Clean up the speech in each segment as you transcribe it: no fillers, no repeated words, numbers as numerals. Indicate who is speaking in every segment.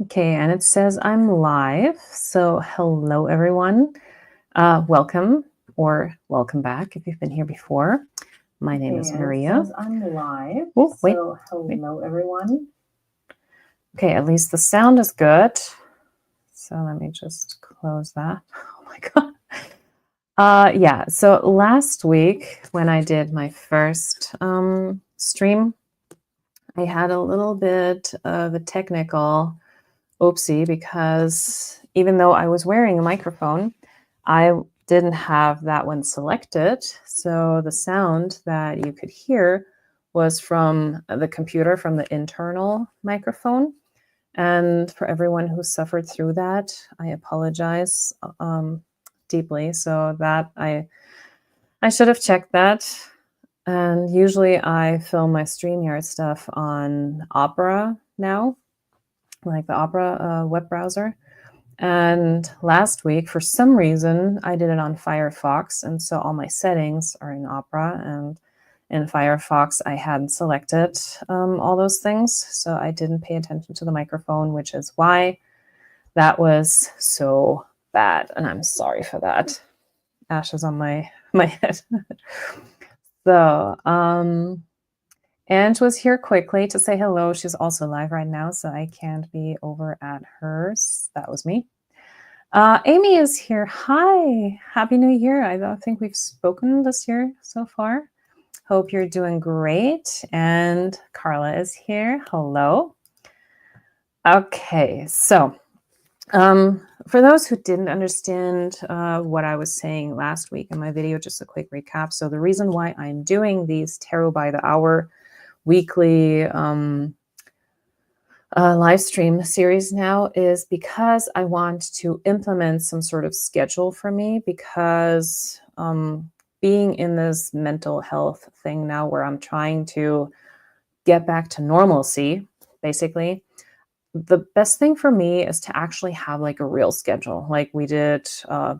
Speaker 1: Okay, and it says I'm live. So, hello, everyone. Welcome or welcome back if you've been here before. My name is Maria.
Speaker 2: It says I'm live.
Speaker 1: Oh, wait.
Speaker 2: So hello, everyone.
Speaker 1: Okay, at least the sound is good. So let me just close that. Oh my God. Yeah, so last week when I did my first stream, I had a little bit of a technical oopsie because even though I was wearing a microphone, I didn't have that one selected. So the sound that you could hear was from the computer, from the internal microphone. And for everyone who suffered through that, I apologize deeply. So that I should have checked that. And usually I film my StreamYard stuff on Opera now, like the Opera web browser. And last week, for some reason, I did it on Firefox. And so all my settings are in Opera. And in Firefox, I hadn't selected all those things. So I didn't pay attention to the microphone, which is why that was so bad. And I'm sorry for that. Ashes on my head. So, Ange was here quickly to say hello. She's also live right now, so I can't be over at hers. That was me. Amy is here. Hi, Happy New Year. I don't think we've spoken this year so far. Hope you're doing great. And Carla is here. Hello. Okay, so for those who didn't understand what I was saying last week in my video, just a quick recap. So the reason why I'm doing these Tarot by the Hour weekly live stream series now is because I want to implement some sort of schedule for me, because being in this mental health thing now where I'm trying to get back to normalcy, basically, the best thing for me is to actually have like a real schedule, like we did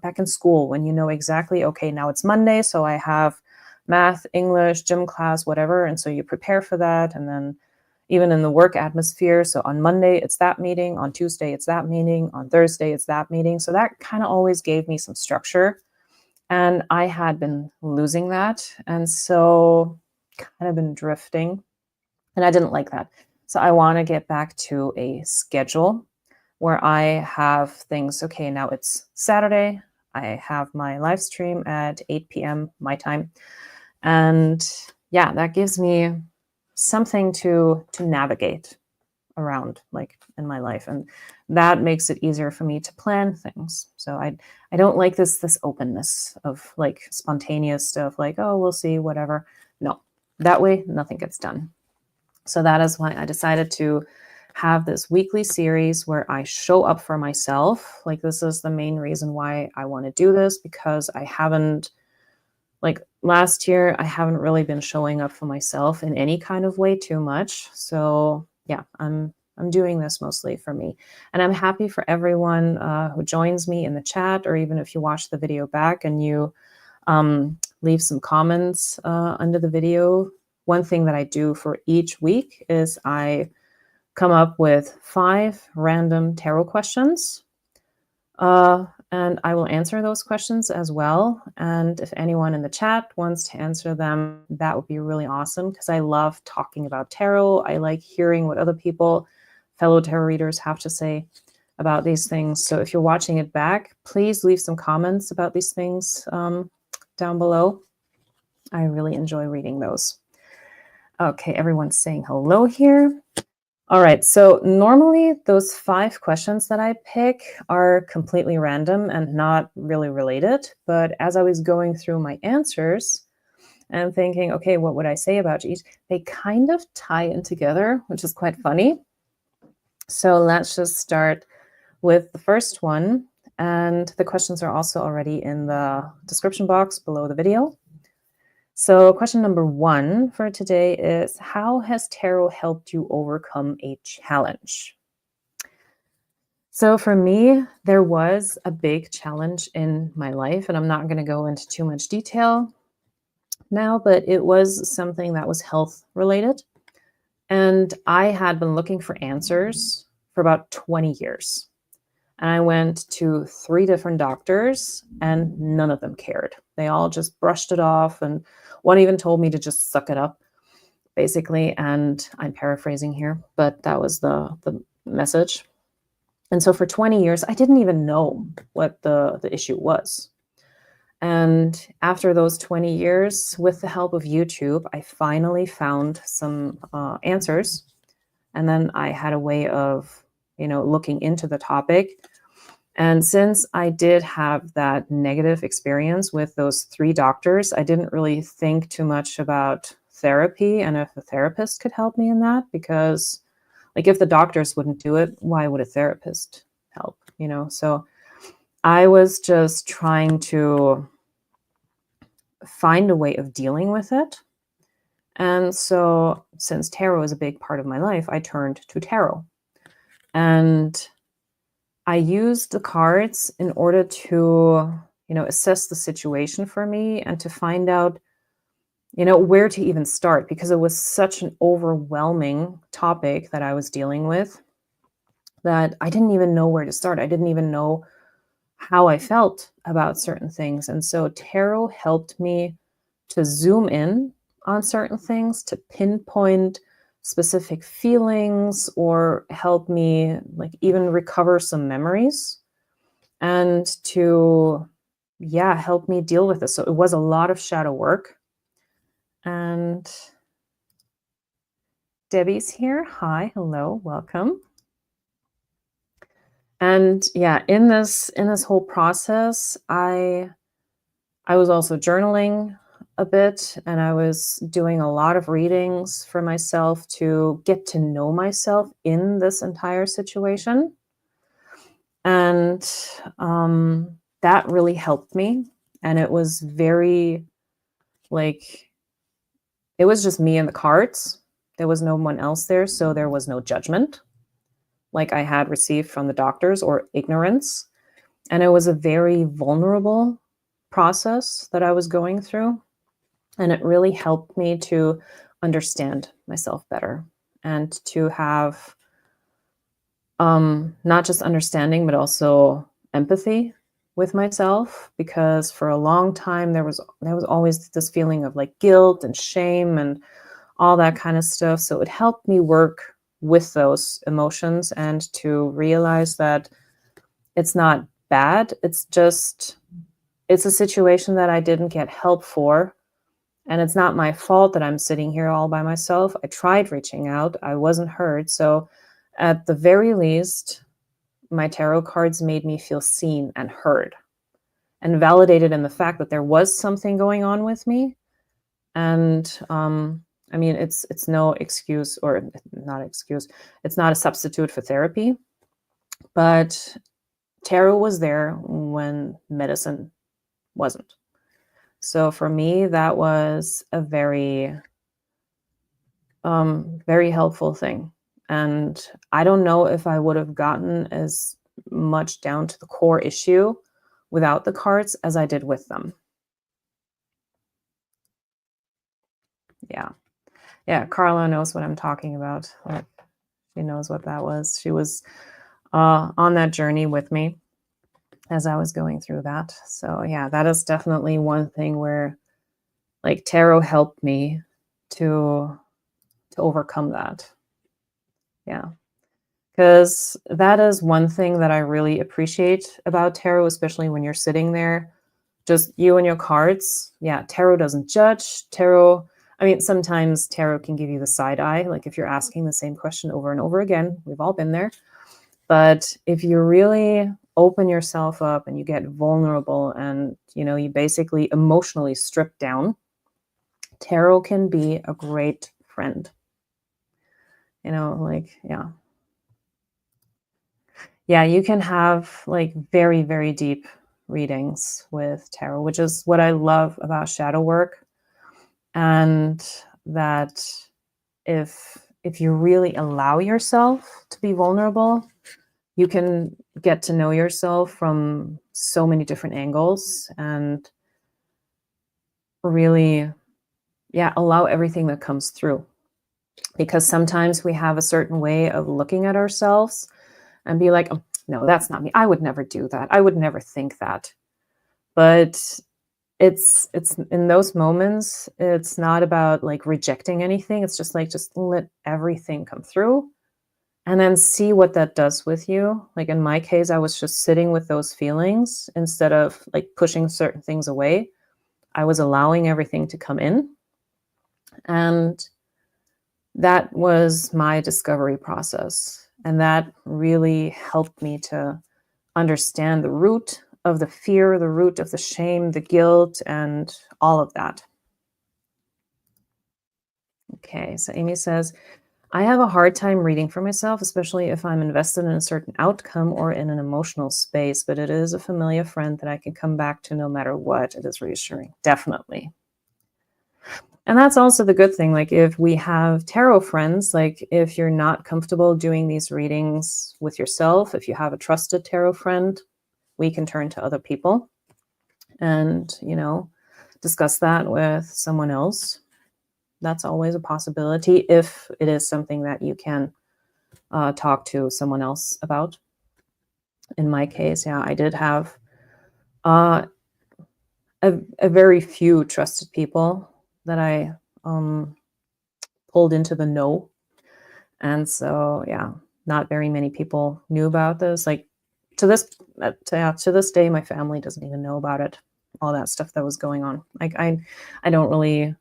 Speaker 1: back in school, when you know exactly, okay, now it's Monday, so I have math, English, gym class, whatever. And so you prepare for that. And then even in the work atmosphere, so on Monday, it's that meeting, on Tuesday, it's that meeting, on Thursday, it's that meeting. So that kind of always gave me some structure. And I had been losing that. And so kind of been drifting. And I didn't like that. So I want to get back to a schedule where I have things, okay, now it's Saturday. I have my live stream at 8 p.m. my time. And yeah, that gives me something to navigate around, like in my life, and that makes it easier for me to plan things. So I don't like this openness of like spontaneous stuff, like, oh, we'll see, whatever. No, that way nothing gets done. So that is why I decided to have this weekly series where I show up for myself. Like, this is the main reason why I want to do this, because I haven't, like last year, I haven't really been showing up for myself in any kind of way too much. So yeah, I'm doing this mostly for me. And I'm happy for everyone who joins me in the chat, or even if you watch the video back and you leave some comments under the video. One thing that I do for each week is I come up with 5 random tarot questions. And I will answer those questions as well. And if anyone in the chat wants to answer them, that would be really awesome, because I love talking about tarot. I like hearing what other people, fellow tarot readers, have to say about these things. So if you're watching it back, please leave some comments about these things down below. I really enjoy reading those. Okay, everyone's saying hello here. All right, so normally those 5 questions that I pick are completely random and not really related. But as I was going through my answers and thinking, okay, what would I say about each? They kind of tie in together, which is quite funny. So let's just start with the first one. And the questions are also already in the description box below the video. So question number 1 for today is, how has tarot helped you overcome a challenge? So for me, there was a big challenge in my life, and I'm not going to go into too much detail now, but it was something that was health related. And I had been looking for answers for about 20 years. And I went to 3 different doctors, and none of them cared. They all just brushed it off, and one even told me to just suck it up, basically, and I'm paraphrasing here, but that was the message. And so for 20 years, I didn't even know what the issue was. And after those 20 years, with the help of YouTube, I finally found some answers. And then I had a way of, looking into the topic. And since I did have that negative experience with those 3 doctors, I didn't really think too much about therapy and if a therapist could help me in that, because like if the doctors wouldn't do it, why would a therapist help, So I was just trying to find a way of dealing with it. And so since tarot is a big part of my life, I turned to tarot. And I used the cards in order to, assess the situation for me and to find out, where to even start, because it was such an overwhelming topic that I was dealing with that I didn't even know where to start. I didn't even know how I felt about certain things. And so tarot helped me to zoom in on certain things, to pinpoint specific feelings, or help me like even recover some memories, and to help me deal with this. So it was a lot of shadow work. And Debbie's here. Hi, hello, welcome. And in this whole process, I was also journaling a bit, and I was doing a lot of readings for myself to get to know myself in this entire situation. And that really helped me. And it was very, like, it was just me and the cards. There was no one else there, so there was no judgment like I had received from the doctors, or ignorance. And it was a very vulnerable process that I was going through. And it really helped me to understand myself better and to have not just understanding, but also empathy with myself, because for a long time there was always this feeling of like guilt and shame and all that kind of stuff. So it helped me work with those emotions and to realize that it's not bad. It's a situation that I didn't get help for. And it's not my fault that I'm sitting here all by myself. I tried reaching out. I wasn't heard. So at the very least, my tarot cards made me feel seen and heard and validated in the fact that there was something going on with me. And I mean, it's no excuse, or not excuse. It's not a substitute for therapy, but tarot was there when medicine wasn't. So for me, that was a very, very helpful thing. And I don't know if I would have gotten as much down to the core issue without the cards as I did with them. Yeah. Yeah, Carla knows what I'm talking about. Like, she knows what that was. She was on that journey with me as I was going through that. So yeah, that is definitely one thing where like tarot helped me to overcome that. Yeah. Because that is one thing that I really appreciate about tarot, especially when you're sitting there, just you and your cards. Yeah, tarot doesn't judge. Tarot, I mean, sometimes tarot can give you the side eye, like if you're asking the same question over and over again. We've all been there. But if you really open yourself up and you get vulnerable and, you basically emotionally strip down, tarot can be a great friend. Yeah. Yeah, you can have like very, very deep readings with tarot, which is what I love about shadow work. And that if you really allow yourself to be vulnerable, you can get to know yourself from so many different angles and really, allow everything that comes through. Because sometimes we have a certain way of looking at ourselves and be like, oh, no, that's not me. I would never do that. I would never think that. But it's in those moments, it's not about like rejecting anything. It's just like, just let everything come through and then see what that does with you. Like in my case, I was just sitting with those feelings instead of like pushing certain things away. I was allowing everything to come in. And that was my discovery process. And that really helped me to understand the root of the fear, the root of the shame, the guilt, and all of that. Okay, so Amy says, I have a hard time reading for myself, especially if I'm invested in a certain outcome or in an emotional space, but it is a familiar friend that I can come back to no matter what. It is reassuring. Definitely. And that's also the good thing. Like if we have tarot friends, like if you're not comfortable doing these readings with yourself, if you have a trusted tarot friend, we can turn to other people and, discuss that with someone else. That's always a possibility if it is something that you can talk to someone else about. In my case, yeah, I did have uh, a very few trusted people that I pulled into the know. And so, yeah, not very many people knew about this. Like to this, to this day, my family doesn't even know about it. All that stuff that was going on. Like I don't really.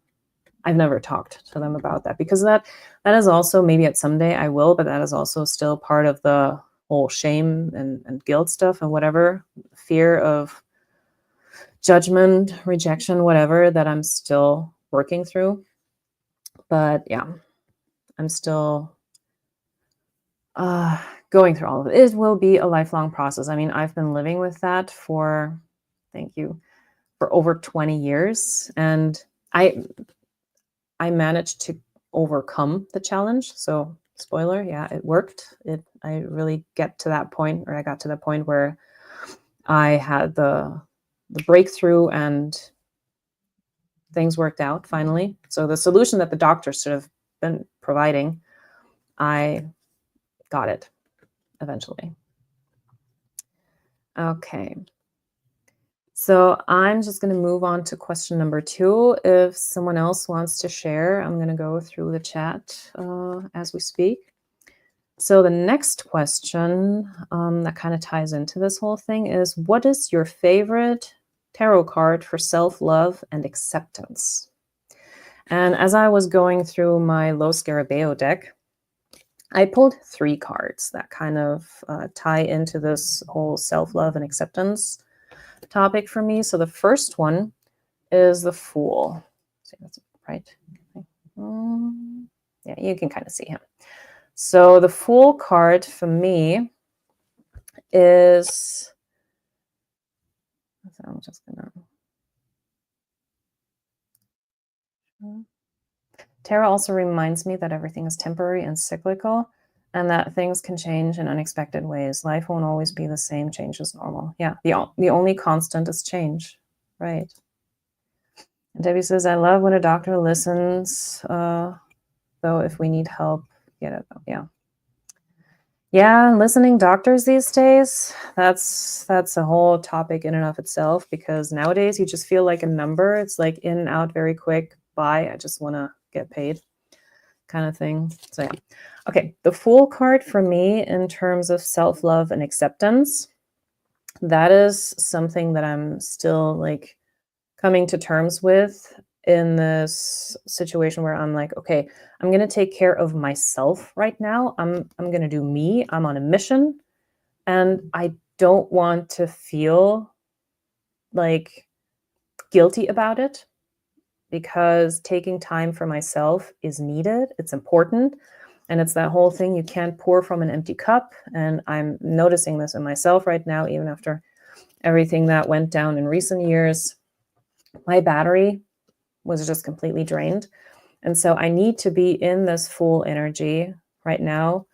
Speaker 1: I've never talked to them about that because that is also, maybe at someday I will, but that is also still part of the whole shame and guilt stuff and whatever, fear of judgment, rejection, whatever, that I'm still working through. But yeah, I'm still going through all of it. It will be a lifelong process. I mean, I've been living with that for, thank you, for over 20 years. And I managed to overcome the challenge. So spoiler, yeah, it worked. I really get to that point, or I got to the point where I had the breakthrough and things worked out finally. So the solution that the doctors should have been providing, I got it eventually. Okay. So I'm just going to move on to question number 2. If someone else wants to share, I'm going to go through the chat as we speak. So the next question that kind of ties into this whole thing is, what is your favorite tarot card for self-love and acceptance? And as I was going through my Lo Scarabeo deck, I pulled 3 cards that kind of tie into this whole self-love and acceptance topic for me. So the first one is the Fool. See, that's right. Yeah, you can kind of see him. So the Fool card for me is, so I'm just gonna, tarot also reminds me that everything is temporary and cyclical, and that things can change in unexpected ways. Life won't always be the same. Change is normal. Yeah, the only constant is change, right? And Debbie says, I love when a doctor listens, though if we need help, get it. Yeah. Yeah, listening doctors these days, that's a whole topic in and of itself, because nowadays you just feel like a number. It's like in and out very quick. Bye, I just want to get paid kind of thing. So yeah. Okay, the Fool card for me in terms of self-love and acceptance, that is something that I'm still like coming to terms with in this situation where I'm like, okay, I'm going to take care of myself right now. I'm going to do me. I'm on a mission, and I don't want to feel like guilty about it, because taking time for myself is needed. It's important. And it's that whole thing, you can't pour from an empty cup. And I'm noticing this in myself right now, even after everything that went down in recent years. My battery was just completely drained. And so I need to be in this Fool energy right now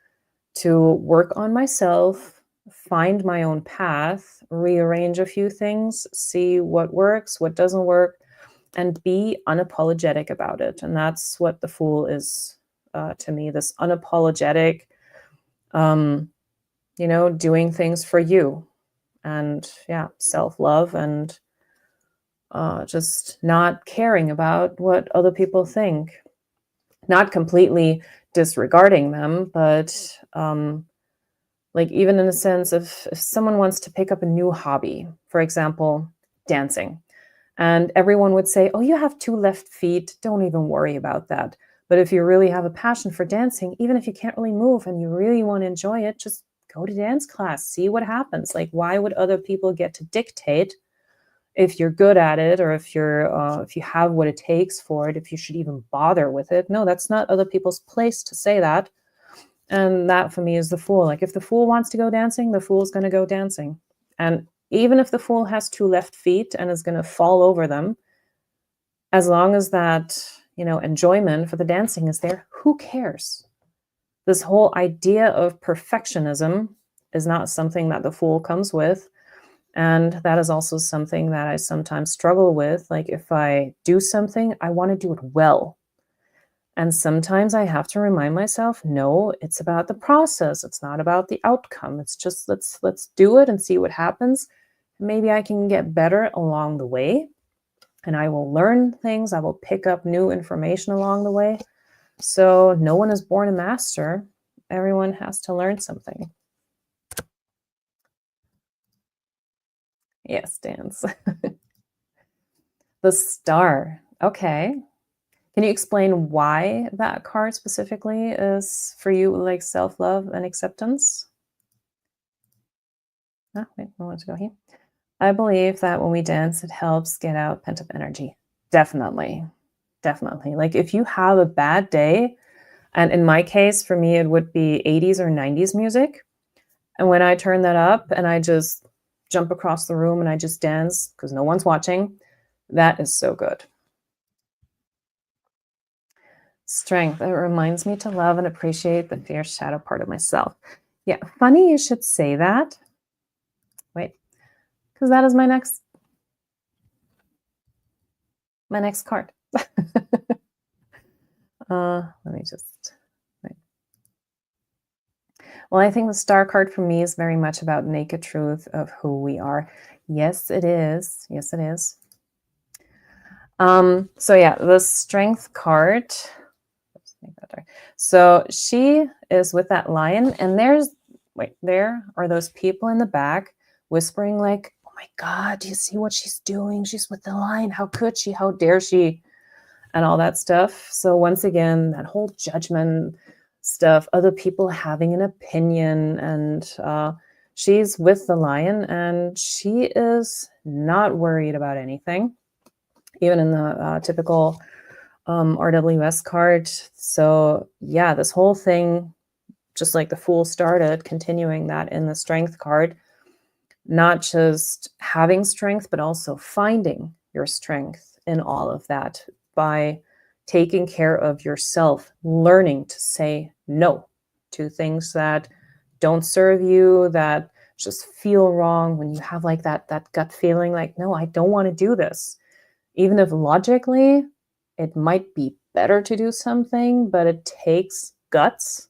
Speaker 1: to work on myself, find my own path, rearrange a few things, see what works, what doesn't work, and be unapologetic about it. And that's what the Fool is to me, this unapologetic, doing things for you, and yeah, self-love, and just not caring about what other people think, not completely disregarding them, but like, even in the sense of, if someone wants to pick up a new hobby, for example, dancing, and everyone would say, "Oh, you have two left feet, don't even worry about that." But if you really have a passion for dancing, even if you can't really move and you really want to enjoy it, just go to dance class, see what happens. Like, why would other people get to dictate if you're good at it, or if you have what it takes for it, if you should even bother with it? No, that's not other people's place to say that. And that for me is the fool. Like, if the fool wants to go dancing, the fool's going to go dancing. And even if the fool has two left feet and is going to fall over them, as long as that, enjoyment for the dancing is there, who cares? This whole idea of perfectionism is not something that the fool comes with. And that is also something that I sometimes struggle with. Like, if I do something, I want to do it well. And sometimes I have to remind myself, no, it's about the process. It's not about the outcome. It's just, let's do it and see what happens. Maybe I can get better along the way, and I will learn things. I will pick up new information along the way. So no one is born a master. Everyone has to learn something. Yes, dance. The star. Okay. Can you explain why that card specifically is for you, like self-love and acceptance? Ah, wait, I want to go here. I believe that when we dance, it helps get out pent-up energy. Definitely. Definitely. Like, if you have a bad day, and in my case, for me, it would be 80s or 90s music. And when I turn that up and I just jump across the room and I just dance because no one's watching, that is so good. Strength. It reminds me to love and appreciate the fierce shadow part of myself. Yeah, funny you should say that. Wait, because that is my next card. Let me just. Wait. Well, I think the star card for me is very much about naked truth of who we are. Yes, it is. Yes, it is. So yeah, the strength card. So she is with that lion, and there are those people in the back whispering like, "Oh my God, do you see what she's doing? She's with the lion. How could she? How dare she?" And all that stuff. So once again, that whole judgment stuff, other people having an opinion, and she's with the lion, and she is not worried about anything, even in the typical RWS card. So yeah, this whole thing, just like the fool started, continuing that in the strength card, not just having strength, but also finding your strength in all of that by taking care of yourself, learning to say no to things that don't serve you, that just feel wrong, when you have like that gut feeling like, no, I don't want to do this. Even if logically it might be better to do something, but it takes guts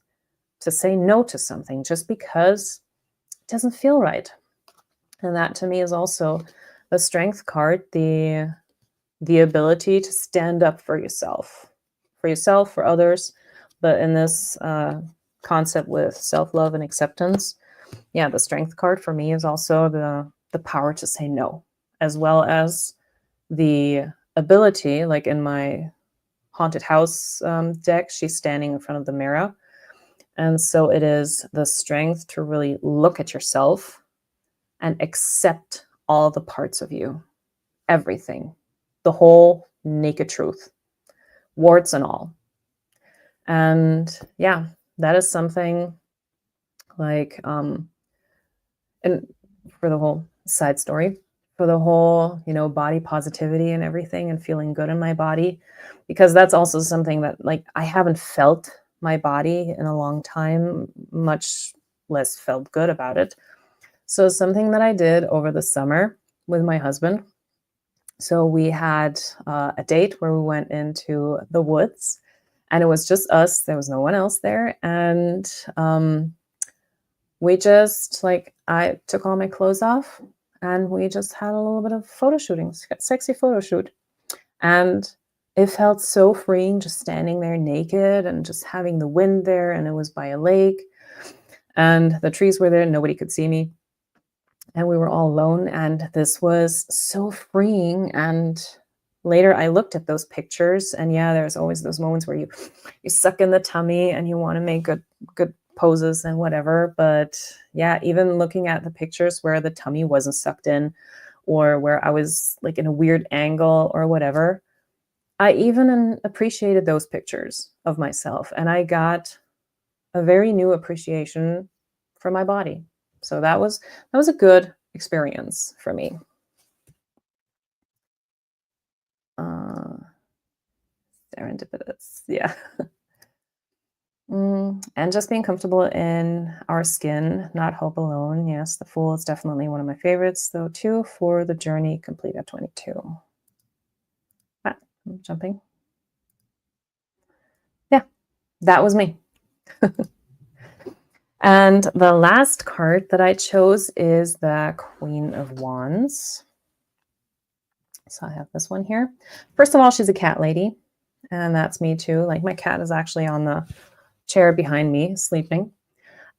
Speaker 1: to say no to something just because it doesn't feel right. And that to me is also the strength card, the ability to stand up for yourself, for others. But in this concept with self-love and acceptance, yeah, the strength card for me is also the power to say no, as well as the ability, like in my haunted house deck, she's standing in front of the mirror. And so it is the strength to really look at yourself and accept all the parts of you, everything, the whole naked truth, warts and all. And yeah, that is something like, and for the whole side story, for the whole, body positivity and everything, and feeling good in my body, because that's also something that, like, I haven't felt my body in a long time, much less felt good about it. So something that I did over the summer with my husband. So we had a date where we went into the woods, and it was just us. There was no one else there. And we just like I took all my clothes off and we just had a little bit of photo shooting, sexy photo shoot. And it felt so freeing just standing there naked and just having the wind there. And it was by a lake and the trees were there. Nobody could see me. And we were all alone. And this was so freeing. And later I looked at those pictures. And yeah, there's always those moments where you suck in the tummy and you want to make good poses and whatever. But yeah, even looking at the pictures where the tummy wasn't sucked in or where I was like in a weird angle or whatever, I even appreciated those pictures of myself, and I got a very new appreciation for my body. So that was a good experience for me. Uh, Serendipitous, yeah. And just being comfortable in our skin, not hope alone. Yes, The Fool is definitely one of my favorites, though, too, for the journey complete at 22. Ah, I'm jumping. Yeah, that was me. And the last card that I chose is the Queen of Wands. So I have this one here. First of all, she's a cat lady, and that's me too. Like my cat is actually on the chair behind me sleeping,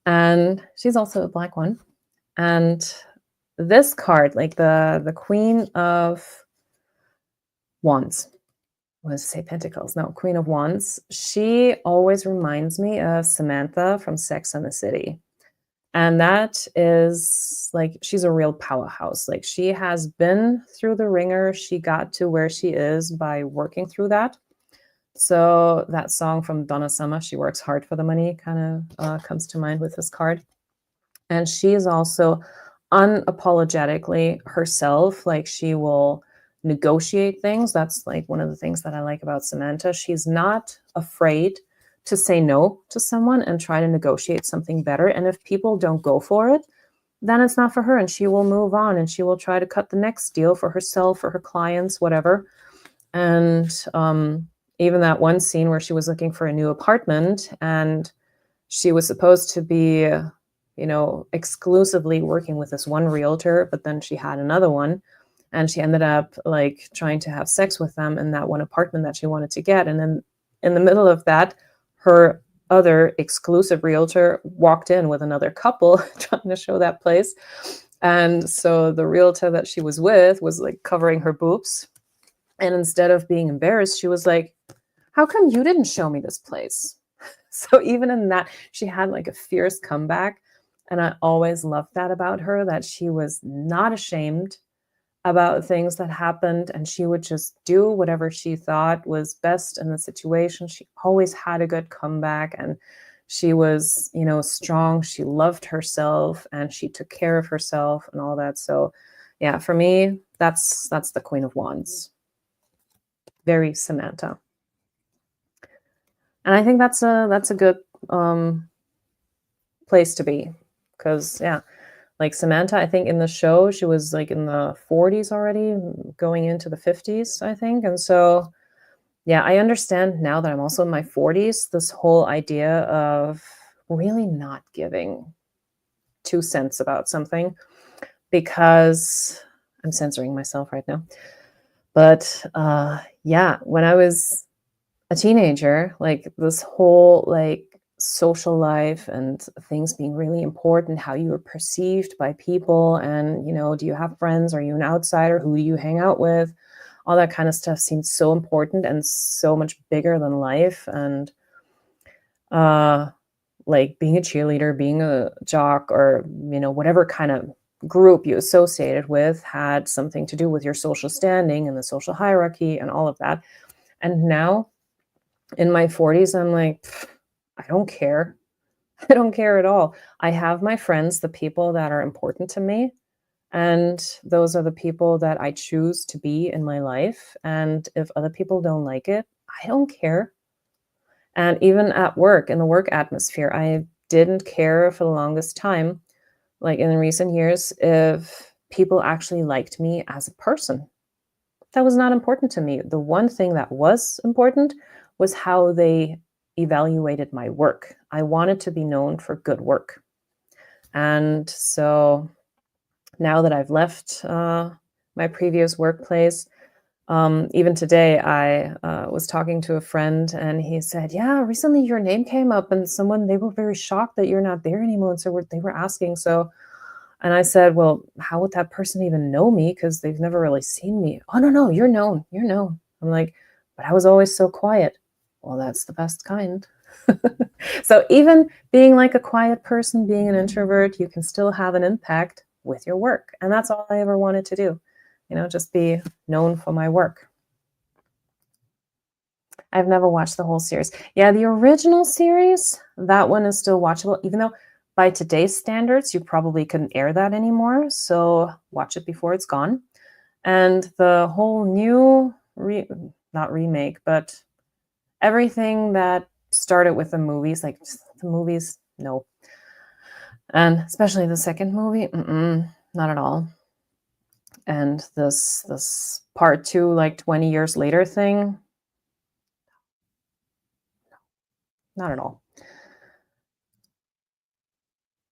Speaker 1: and she's also a black one. And this card, like the Queen of Wands, was say Pentacles. No, Queen of Wands. She always reminds me of Samantha from Sex and the City. And that is like, she's a real powerhouse. Like she has been through the ringer. She got to where she is by working through that. So that song from Donna Summer, She Works Hard for the Money, kind of comes to mind with this card. And she is also unapologetically herself. Like she will negotiate things. That's like one of the things that I like about Samantha. She's not afraid to say no to someone and try to negotiate something better. And if people don't go for it, then it's not for her and she will move on and she will try to cut the next deal for herself, for her clients, whatever. And even that one scene where she was looking for a new apartment and she was supposed to be, exclusively working with this one realtor, but then she had another one and she ended up like trying to have sex with them in that one apartment that she wanted to get. And then in the middle of that, her other exclusive realtor walked in with another couple trying to show that place. And so the realtor that she was with was like covering her boobs. And instead of being embarrassed, she was like, how come you didn't show me this place? So even in that, she had like a fierce comeback. And I always loved that about her, that she was not ashamed about things that happened and she would just do whatever she thought was best in the situation. She always had a good comeback and she was, strong. She loved herself and she took care of herself and all that. So yeah, for me, that's the Queen of Wands. Very Samantha. And I think that's a good place to be because yeah, like Samantha, I think in the show she was like in the 40s already, going into the 50s, I think. And so yeah, I understand now that I'm also in my 40s, this whole idea of really not giving 2 cents about something because I'm censoring myself right now. But yeah, when I was a teenager, like this whole like social life and things being really important, how you were perceived by people and, do you have friends? Are you an outsider? Who do you hang out with? All that kind of stuff seemed so important and so much bigger than life. And like being a cheerleader, being a jock, or, whatever kind of group you associated with had something to do with your social standing and the social hierarchy and all of that. And now in my 40s, I'm like, I don't care. I don't care at all. I have my friends, the people that are important to me, and those are the people that I choose to be in my life. And if other people don't like it, I don't care. And even at work, in the work atmosphere, I didn't care for the longest time, like in recent years, if people actually liked me as a person. That was not important to me. The one thing that was important was how they evaluated my work. I wanted to be known for good work. And so now that I've left my previous workplace, even today, I was talking to a friend and he said, yeah, recently your name came up and they were very shocked that you're not there anymore. And so they were asking, and I said, well, how would that person even know me? Because they've never really seen me. Oh, no, no, you're known. You're known. I'm like, but I was always so quiet. Well, that's the best kind. So even being like a quiet person, being an introvert, you can still have an impact with your work. And that's all I ever wanted to do, just be known for my work. I've never watched the whole series. Yeah, the original series, that one is still watchable, even though by today's standards, you probably couldn't air that anymore. So watch it before it's gone. And the whole new, not remake, but everything that started with the movies, like the movies, no. And especially the second movie, not at all. And this part 2, like 20 years later thing, not at all.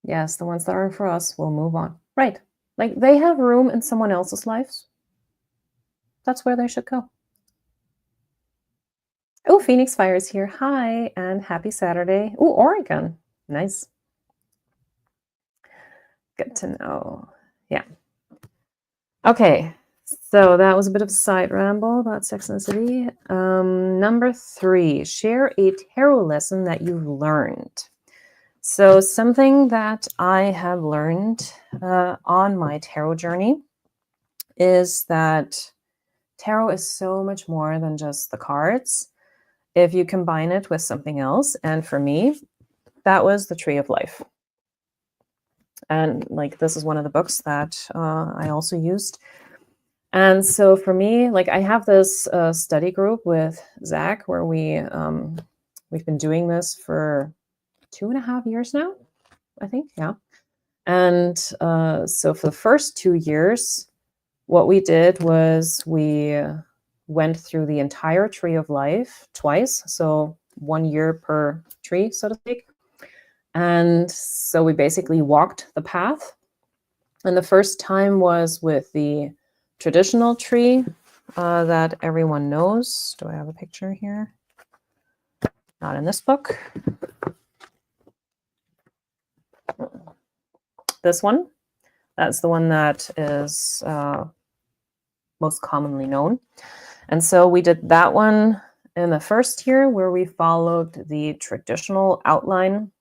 Speaker 1: Yes, the ones that are for us will move on. Right. Like they have room in someone else's lives. That's where they should go. Oh, Phoenix Fire is here. Hi, and happy Saturday. Oh, Oregon. Nice. Good to know. Yeah. Okay. So that was a bit of a side ramble about Sex and the City. Number 3, share a tarot lesson that you've learned. So something that I have learned on my tarot journey is that tarot is so much more than just the cards if you combine it with something else. And for me, that was the Tree of Life. And like this is one of the books that I also used. And so for me, like I have this study group with Zach where we've been doing this for 2.5 years now, I think. Yeah. And so for the first 2 years, what we did was we went through the entire Tree of Life twice. So 1 year per tree, so to speak. And so we basically walked the path. And the first time was with the traditional tree that everyone knows. Do I have a picture here? Not in this book. This one. That's the one that is most commonly known. And so we did that one in the first year where we followed the traditional outline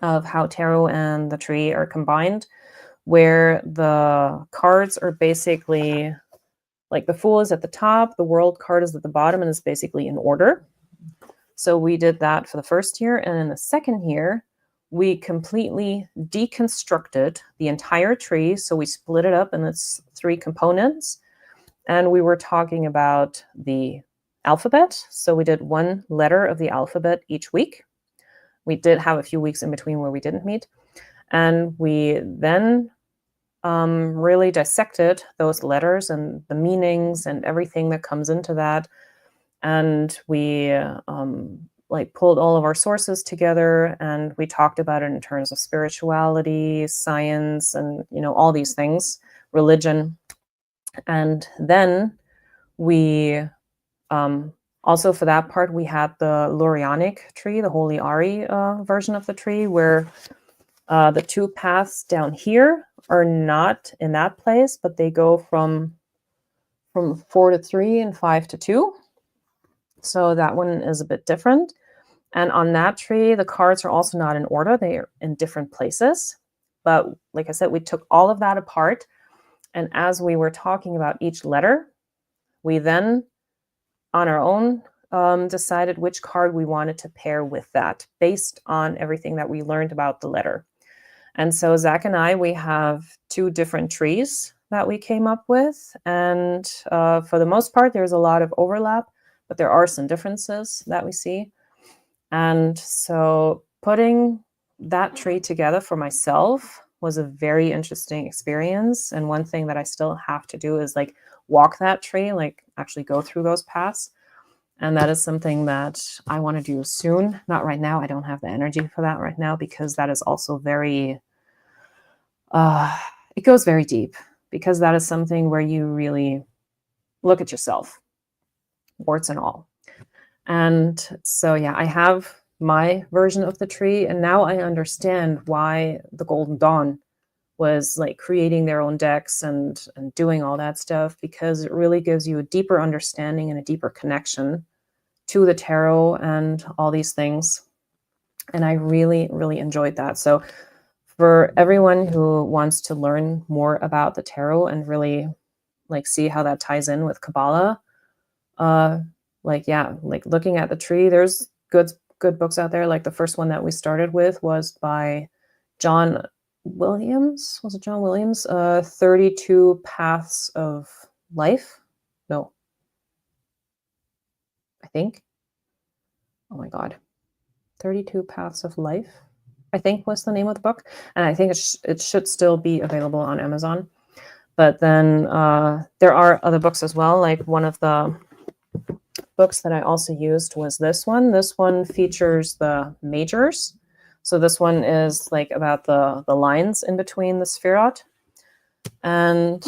Speaker 1: of how tarot and the tree are combined, where the cards are basically like the Fool is at the top, the World card is at the bottom, and it's basically in order. So we did that for the first year. And in the second year, we completely deconstructed the entire tree. So we split it up in its 3 components. And we were talking about the alphabet. So we did 1 letter of the alphabet each week. We did have a few weeks in between where we didn't meet. And we then really dissected those letters and the meanings and everything that comes into that. And we like pulled all of our sources together and we talked about it in terms of spirituality, science, and all these things, religion. And then we also for that part we had the Lurianic tree, the Holy Ari version of the tree, where the 2 paths down here are not in that place, but they go from 4 to 3 and 5 to 2. So that one is a bit different. And on that tree, the cards are also not in order. They are in different places. But like I said, we took all of that apart. And as we were talking about each letter, we then, on our own, decided which card we wanted to pair with that based on everything that we learned about the letter. And so Zach and I, we have 2 different trees that we came up with. And for the most part, there's a lot of overlap, but there are some differences that we see. And so putting that tree together for myself was a very interesting experience. And one thing that I still have to do is like walk that tree, like actually go through those paths. And that is something that I want to do soon. Not right now. I don't have the energy for that right now because that is also very uh, it goes very deep because that is something where you really look at yourself, warts and all. And so, yeah, I have my version of the tree, and now I understand why the Golden Dawn was like creating their own decks and doing all that stuff, because it really gives you a deeper understanding and a deeper connection to the tarot and all these things. And I really, really enjoyed that. So for everyone who wants to learn more about the tarot and really like see how that ties in with Kabbalah, uh like yeah, like looking at the tree, there's good books out there. Like the first one that we started with was by John Williams. Was it John Williams? 32 Paths of Life. No, I think. Oh my god. 32 Paths of Life, I think was the name of the book. And I think it should still be available on Amazon. But then there are other books as well. Like one of the books that I also used was this one. This one features the majors. So this one is like about the lines in between the Sphirot. And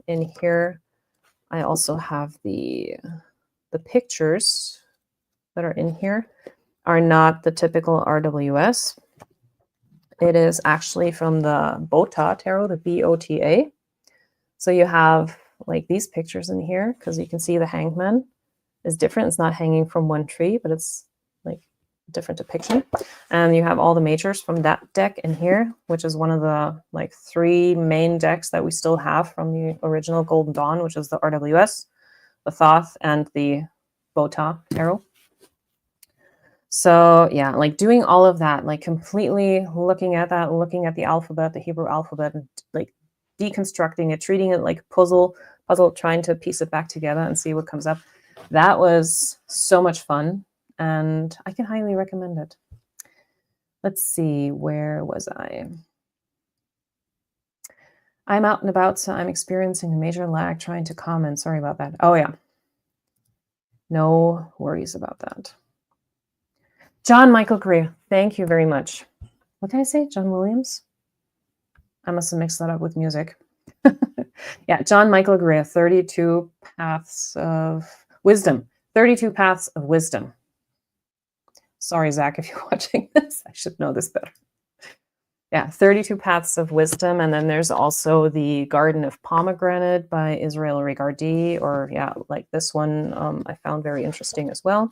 Speaker 1: in here, I also have the pictures that are in here are not the typical RWS. It is actually from the Bota Tarot, the BOTA. So you have like these pictures in here, because you can see the hangman is different. It's not hanging from one tree, but it's like a different depiction. And you have all the majors from that deck in here, which is one of the like 3 main decks that we still have from the original Golden Dawn, which is the RWS, the Thoth, and the Bota Tarot. So yeah, like doing all of that, like completely looking at that, looking at the alphabet, the Hebrew alphabet, and like deconstructing it, treating it like puzzle, trying to piece it back together and see what comes up. That was so much fun, and I can highly recommend it. Let's see, where was I? I'm out and about, so I'm experiencing a major lag trying to comment. Sorry about that. Oh yeah. No worries about that. John Michael Greer, thank you very much. What did I say? John Williams? I must have mixed that up with music. Yeah, John Michael Greer, 32 Paths of Wisdom. 32 Paths of Wisdom. Sorry, Zach, if you're watching this. I should know this better. Yeah, 32 Paths of Wisdom. And then there's also the Garden of Pomegranate by Israel Regardi, or yeah, like this one I found very interesting as well.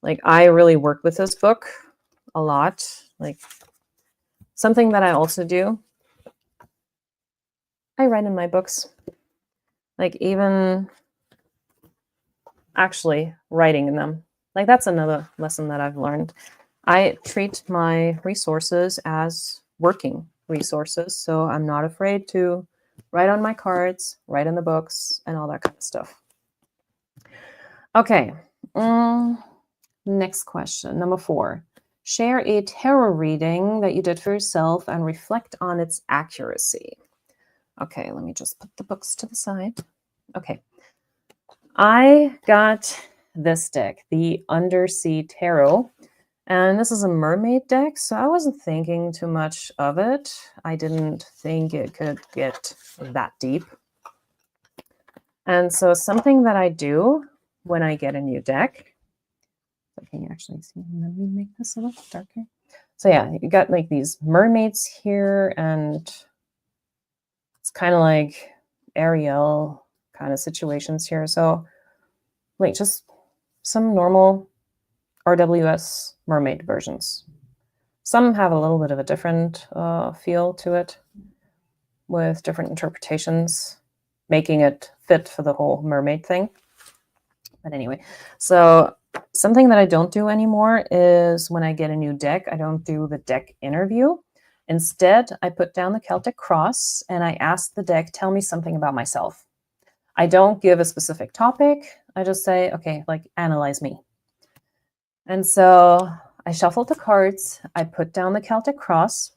Speaker 1: Like I really work with this book a lot. Like something that I also do, I write in my books. Like even actually writing in them. Like that's another lesson that I've learned. I treat my resources as working resources, so I'm not afraid to write on my cards, write in the books, and all that kind of stuff. Okay, next question, number 4. Share a tarot reading that you did for yourself and reflect on its accuracy. Okay, let me just put the books to the side. Okay, I got this deck, the Undersea Tarot. And this is a mermaid deck, so I wasn't thinking too much of it. I didn't think it could get that deep. And so something that I do when I get a new deck, can you actually see? Let me make this a little darker. So yeah, you got like these mermaids here, and it's kind of like Ariel kind of situations here. So like just some normal RWS mermaid versions. Some have a little bit of a different feel to it with different interpretations, making it fit for the whole mermaid thing. But anyway, so something that I don't do anymore is when I get a new deck, I don't do the deck interview. Instead, I put down the Celtic cross and I ask the deck, tell me something about myself. I don't give a specific topic. I just say, okay, like analyze me. And so I shuffled the cards, I put down the Celtic cross,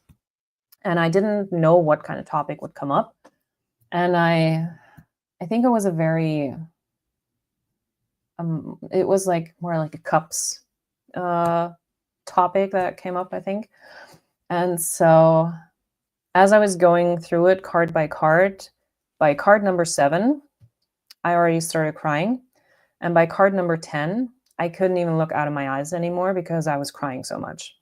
Speaker 1: and I didn't know what kind of topic would come up. And I think it was a very, it was like more like a cups topic that came up, I think. And so as I was going through it card by card number 7, I already started crying. And by card number 10, I couldn't even look out of my eyes anymore because I was crying so much.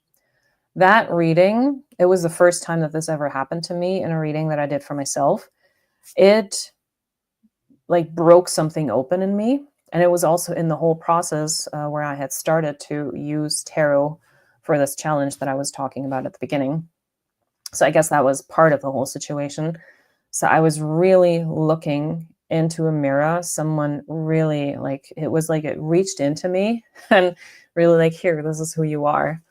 Speaker 1: That reading, it was the first time that this ever happened to me in a reading that I did for myself. It like broke something open in me. And it was also in the whole process where I had started to use tarot for this challenge that I was talking about at the beginning. So I guess that was part of the whole situation. So I was really looking into a mirror. Someone really like, it was like it reached into me and really like, here, this is who you are.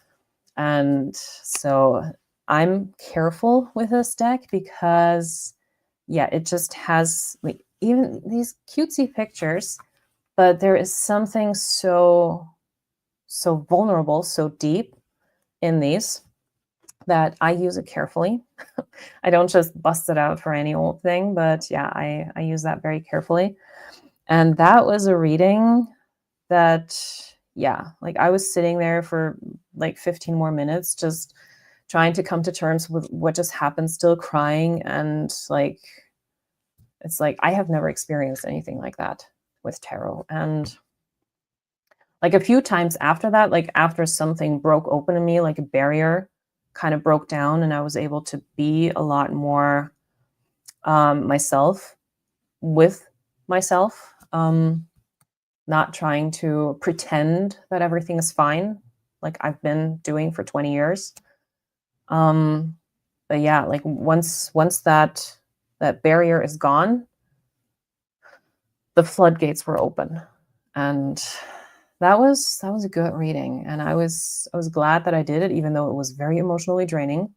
Speaker 1: And so I'm careful with this deck because, yeah, it just has like even these cutesy pictures, but there is something so vulnerable, so deep in these that I use it carefully. I don't just bust it out for any old thing, but yeah, I use that very carefully. And that was a reading that, yeah, like I was sitting there for like 15 more minutes, just trying to come to terms with what just happened, still crying. And like, it's like, I have never experienced anything like that with tarot. And like a few times after that, like after something broke open in me, like a barrier kind of broke down and I was able to be a lot more myself with myself, not trying to pretend that everything is fine, like I've been doing for 20 years. But yeah, like once that barrier is gone, the floodgates were open, and that was a good reading, and I was glad that I did it, even though it was very emotionally draining.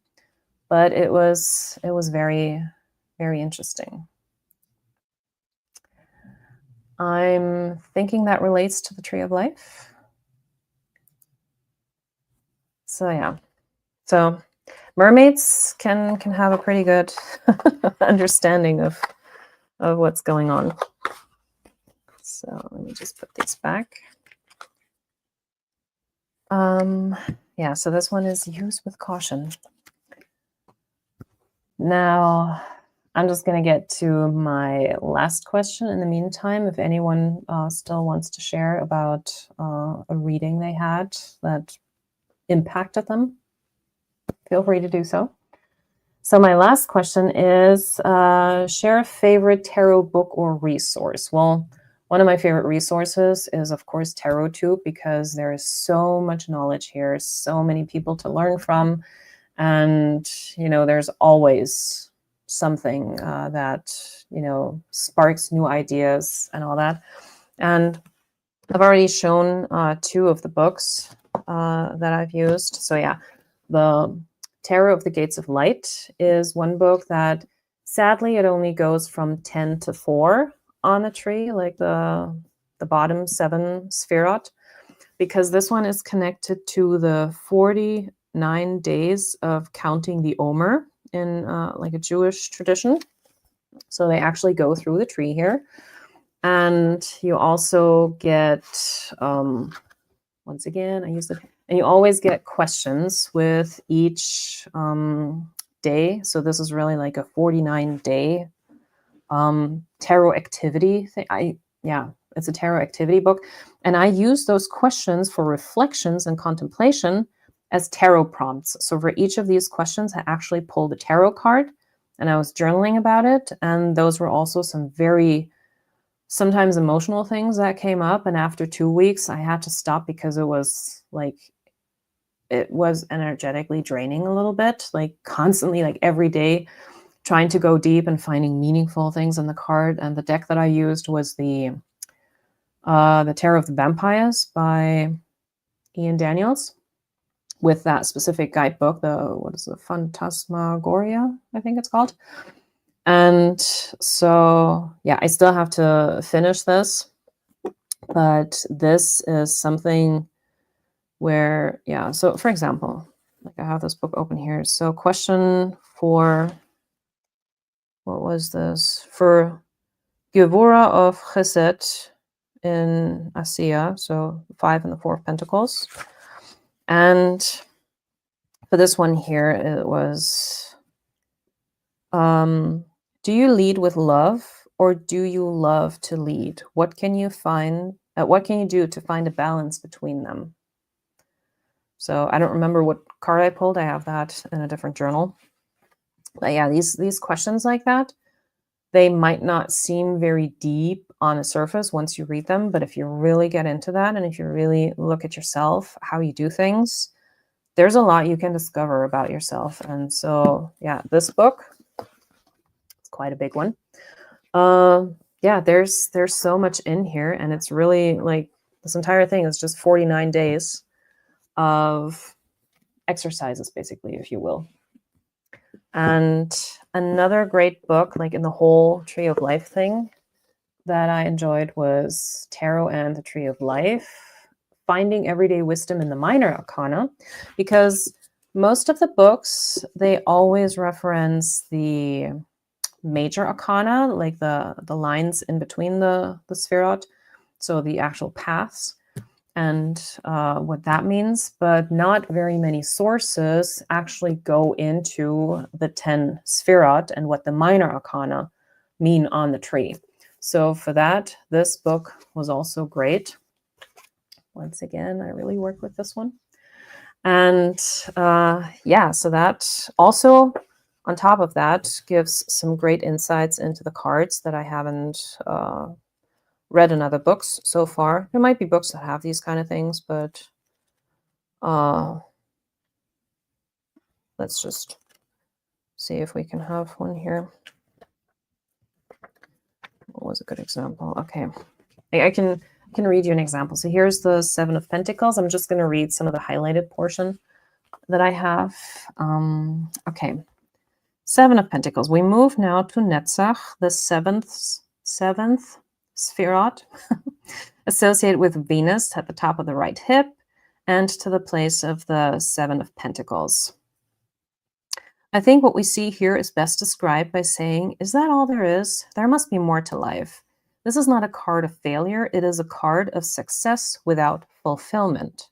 Speaker 1: But it was very, very interesting. I'm thinking that relates to the Tree of Life. So yeah. So mermaids can have a pretty good understanding of what's going on. So let me just put these back. Yeah, so this one is used with caution. Now, I'm just going to get to my last question in the meantime. If anyone still wants to share about a reading they had that impacted them, feel free to do so. So my last question is, share a favorite tarot book or resource. Well, one of my favorite resources is, of course, TarotTube, because there is so much knowledge here, so many people to learn from. And, you know, there's always something that, you know, sparks new ideas and all that. And I've already shown 2 of the books that I've used. So yeah, the Tarot of the Gates of Light is one book that sadly it only goes from 10 to 4 on the tree, like the bottom 7 Sphirot, because this one is connected to the 49 days of counting the Omer in like a Jewish tradition. So they actually go through the tree here. And you also get, once again, I use it, and you always get questions with each day. So this is really like a 49-day tarot activity thing. Yeah, it's a tarot activity book. And I use those questions for reflections and contemplation as tarot prompts. So for each of these questions, I actually pulled a tarot card and I was journaling about it. And those were also some very sometimes emotional things that came up. And after 2 weeks, I had to stop because it was like, it was energetically draining a little bit, like constantly, like every day, trying to go deep and finding meaningful things in the card. And the deck that I used was the Tarot of the Vampires by Ian Daniels, with that specific guidebook, what is the Phantasmagoria, I think it's called. And so, yeah, I still have to finish this, but this is something where, yeah, so for example, like I have this book open here. So question for, what was this? For whre of Chesed in Asiya, so 5 and the 4 of Pentacles. And For this one here, it was, do you lead with love or do you love to lead? What can you do to find a balance between them? So I don't remember what card I pulled. I have that in a different journal. But yeah, these questions like that, they might not seem very deep on a surface once you read them, but if you really get into that and if you really look at yourself, how you do things, there's a lot you can discover about yourself. And so, yeah, this book, it's quite a big one. Yeah, there's so much in here, and it's really like this entire thing is just 49 days of exercises, basically, if you will. And another great book, like in the whole Tree of Life thing, that I enjoyed was Tarot and the Tree of Life, finding everyday wisdom in the minor arcana, because most of the books, they always reference the major arcana, like the lines in between the Sphirot, so the actual paths and what that means, but not very many sources actually go into the 10 Sphirot and what the minor arcana mean on the tree. So for that, this book was also great. Once again, I really worked with this one. And yeah, so that also, on top of that, gives some great insights into the cards that I haven't read in other books so far. There might be books that have these kind of things, but let's just see if we can have one here. What was a good example? Okay, I can read you an example. So here's the Seven of Pentacles. I'm just going to read some of the highlighted portion that I have. Okay, Seven of Pentacles. We move now to Netzach, the seventh Sphirot, associated with Venus at the top of the right hip, and to the place of the Seven of Pentacles. I think what we see here is best described by saying, is that all there is? There must be more to life. This is not a card of failure. It is a card of success without fulfillment.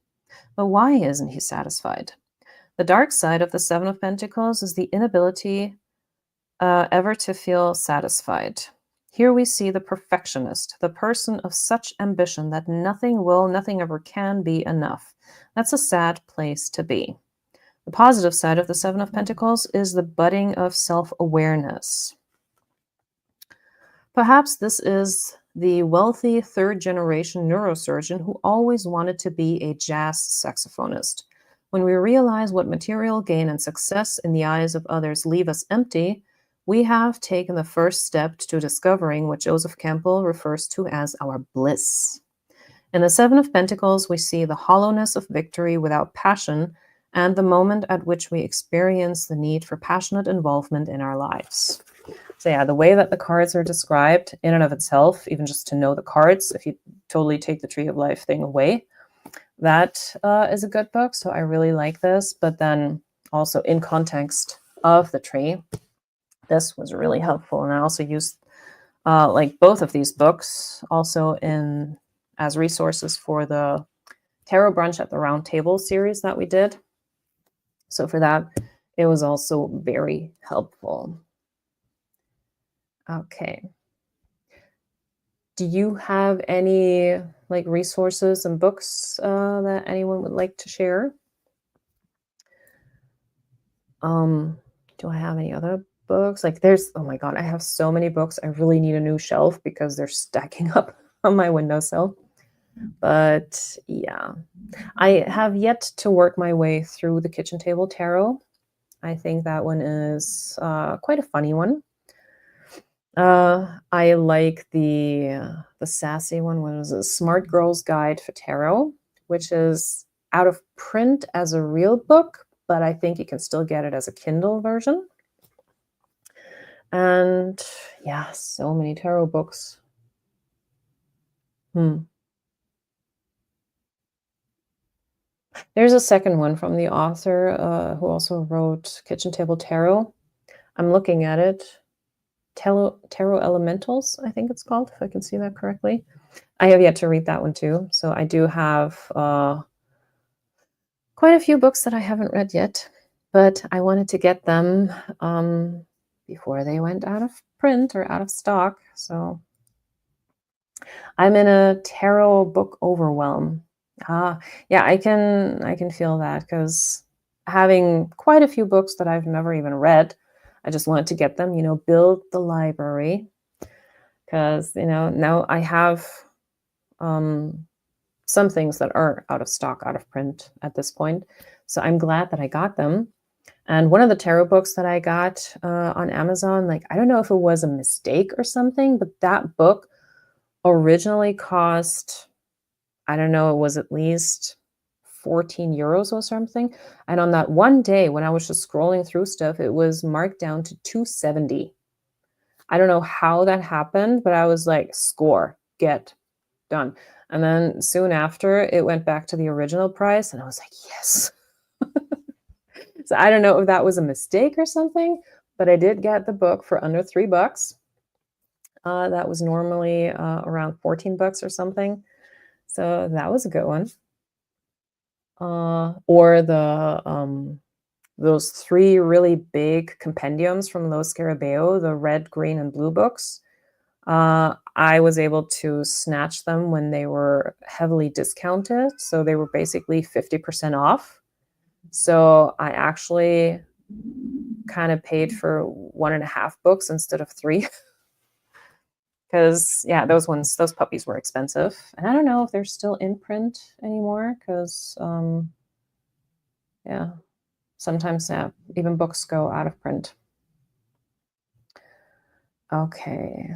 Speaker 1: But why isn't he satisfied? The dark side of the Seven of Pentacles is the inability ever to feel satisfied. Here we see the perfectionist, the person of such ambition that nothing will, nothing ever can be enough. That's a sad place to be. The positive side of the Seven of Pentacles is the budding of self-awareness. Perhaps this is the wealthy third-generation neurosurgeon who always wanted to be a jazz saxophonist. When we realize what material gain and success in the eyes of others leave us empty, we have taken the first step to discovering what Joseph Campbell refers to as our bliss. In the Seven of Pentacles, we see the hollowness of victory without passion and the moment at which we experience the need for passionate involvement in our lives. So yeah, the way that the cards are described in and of itself, even just to know the cards, if you totally take the Tree of Life thing away, that is a good book. So I really like this. But then also in context of the tree, this was really helpful. And I also used like both of these books also as resources for the Tarot Brunch at the Round Table series that we did. So for that, it was also very helpful. Okay. Do you have any like resources and books that anyone would like to share? Do I have any other books? Like oh my God, I have so many books. I really need a new shelf because they're stacking up on my windowsill. But yeah, I have yet to work my way through the Kitchen Table Tarot. I think that one is quite a funny one. I like the sassy one. What was it? Smart Girl's Guide for Tarot, which is out of print as a real book, but I think you can still get it as a Kindle version. And yeah, so many tarot books. There's a second one from the author who also wrote Kitchen Table Tarot. I'm looking at it. Tarot Elementals, I think it's called, if I can see that correctly. I have yet to read that one too. So I do have quite a few books that I haven't read yet. but I wanted to get them before they went out of print or out of stock. So I'm in a tarot book overwhelm. Ah, yeah, I can feel that because having quite a few books that I've never even read, I just wanted to get them, build the library because, now I have um, some things that are out of stock, out of print at this point. So I'm glad that I got them. And one of the tarot books that I got on Amazon, like, I don't know if it was a mistake or something, but that book originally cost, I don't know, it was at least 14 euros or something. And on that one day when I was just scrolling through stuff, it was marked down to 270. I don't know how that happened, but I was like, score, get done. And then soon after, it went back to the original price, and I was like, yes. So I don't know if that was a mistake or something, but I did get the book for under $3. That was normally around 14 bucks or something. So that was a good one. Or those three really big compendiums from Los Scarabeo, the red, green, and blue books. I was able to snatch them when they were heavily discounted. So they were basically 50% off. So I actually kind of paid for 1.5 books instead of 3. Because, yeah, those puppies were expensive. And I don't know if they're still in print anymore because, yeah, sometimes, yeah, even books go out of print. Okay,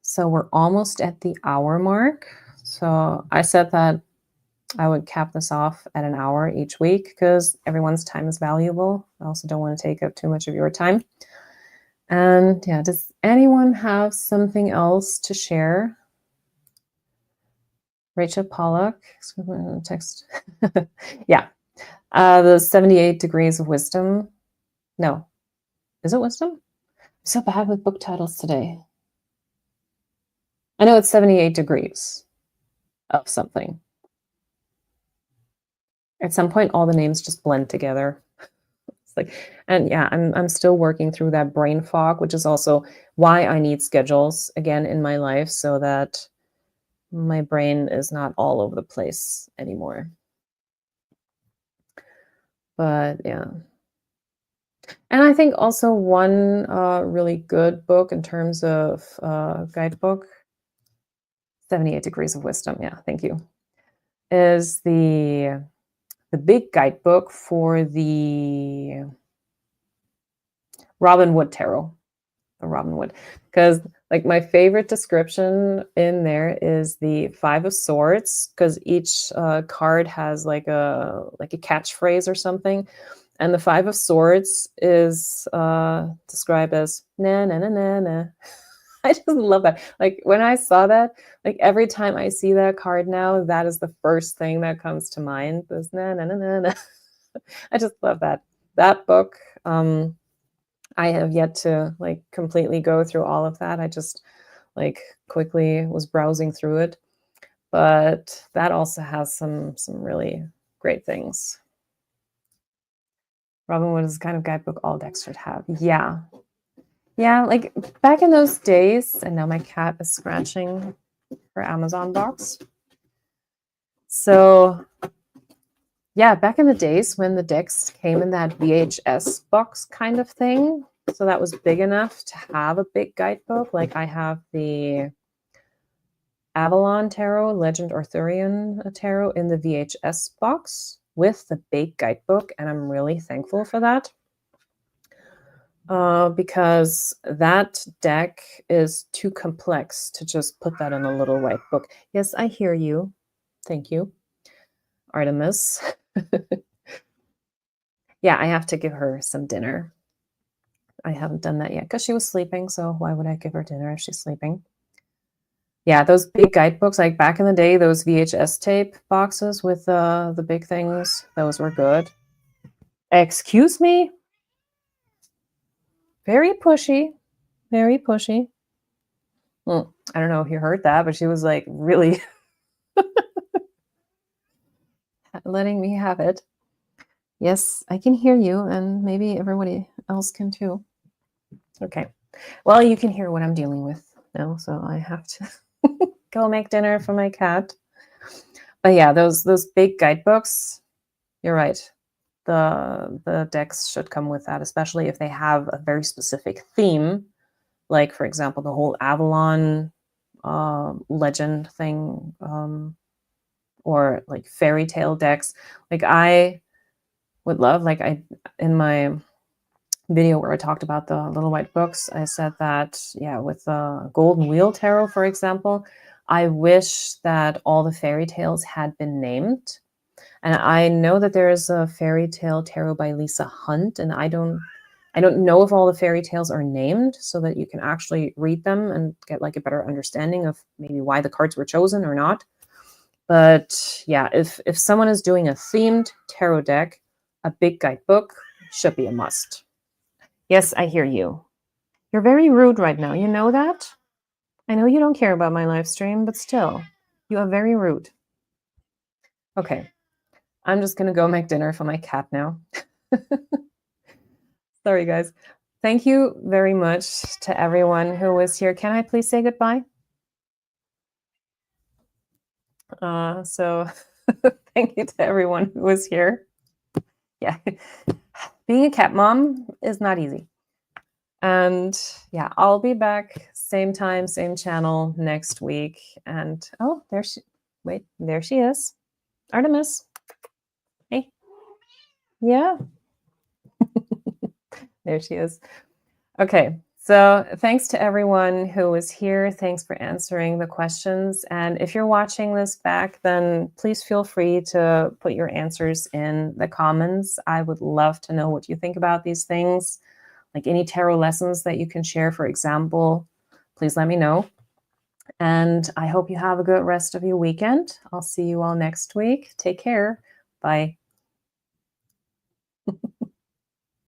Speaker 1: so we're almost at the hour mark. So I said that I would cap this off at an hour each week because everyone's time is valuable. I also don't want to take up too much of your time. And yeah, does anyone have something else to share? Rachel Pollock, text. Yeah, the 78 degrees of wisdom. No, is it wisdom? I'm so bad with book titles today. I know it's 78 degrees of something. At some point, all the names just blend together. It's like, and yeah, I'm still working through that brain fog, which is also why I need schedules again in my life so that my brain is not all over the place anymore. But yeah. And I think also one really good book in terms of guidebook, 78 Degrees of Wisdom. Yeah, thank you. Is the big guidebook for the Robin Wood Tarot. The Robin Wood. Because like my favorite description in there is the Five of Swords, because each card has like a catchphrase or something. And the Five of Swords is described as na na na na na. I just love that. Like when I saw that, like every time I see that card now, that is the first thing that comes to mind. This na na na na na. I just love that. That book, I have yet to like completely go through all of that. I just like quickly was browsing through it. But that also has some really great things. Robin Wood is the kind of guidebook all decks should have. Yeah. Yeah, like back in those days, and now my cat is scratching her Amazon box. So yeah, back in the days when the decks came in that VHS box kind of thing, so that was big enough to have a big guidebook. Like I have the Avalon Tarot, Legend Arthurian Tarot in the VHS box with the big guidebook, and I'm really thankful for that. Because that deck is too complex to just put that in a little white book. Yes, I hear you. Thank you, Artemis. Yeah, I have to give her some dinner. I haven't done that yet because she was sleeping, so why would I give her dinner if she's sleeping? Yeah, those big guidebooks, like back in the day, those VHS tape boxes with the big things, those were good. Excuse me? Very pushy. Very pushy. I don't know if you heard that, but she was like really letting me have it. Yes, I can hear you, and maybe everybody else can too. Okay. Well, you can hear what I'm dealing with now, so I have to go make dinner for my cat. But yeah, those big guidebooks, you're right. The decks should come with that, especially if they have a very specific theme, like for example, the whole Avalon legend thing, or like fairy tale decks. Like I would love, like I in my video where I talked about the little white books, I said that, yeah, with the Golden Wheel Tarot, for example, I wish that all the fairy tales had been named. And I know that there is a fairy tale tarot by Lisa Hunt, and I don't know if all the fairy tales are named so that you can actually read them and get like a better understanding of maybe why the cards were chosen or not. But yeah, if someone is doing a themed tarot deck, a big guidebook should be a must. Yes, I hear you. You're very rude right now. You know that? I know you don't care about my live stream, but still, you are very rude. Okay, I'm just gonna go make dinner for my cat now. Sorry, guys. Thank you very much to everyone who was here. Can I please say goodbye? So thank you to everyone who was here. Yeah, being a cat mom is not easy. And yeah, I'll be back same time, same channel next week. And oh, there she is. Artemis. Hey. Yeah, there she is. Okay. So thanks to everyone who was here. Thanks for answering the questions. And if you're watching this back, then please feel free to put your answers in the comments. I would love to know what you think about these things. Like any tarot lessons that you can share, for example, please let me know. And I hope you have a good rest of your weekend. I'll see you all next week. Take care. Bye.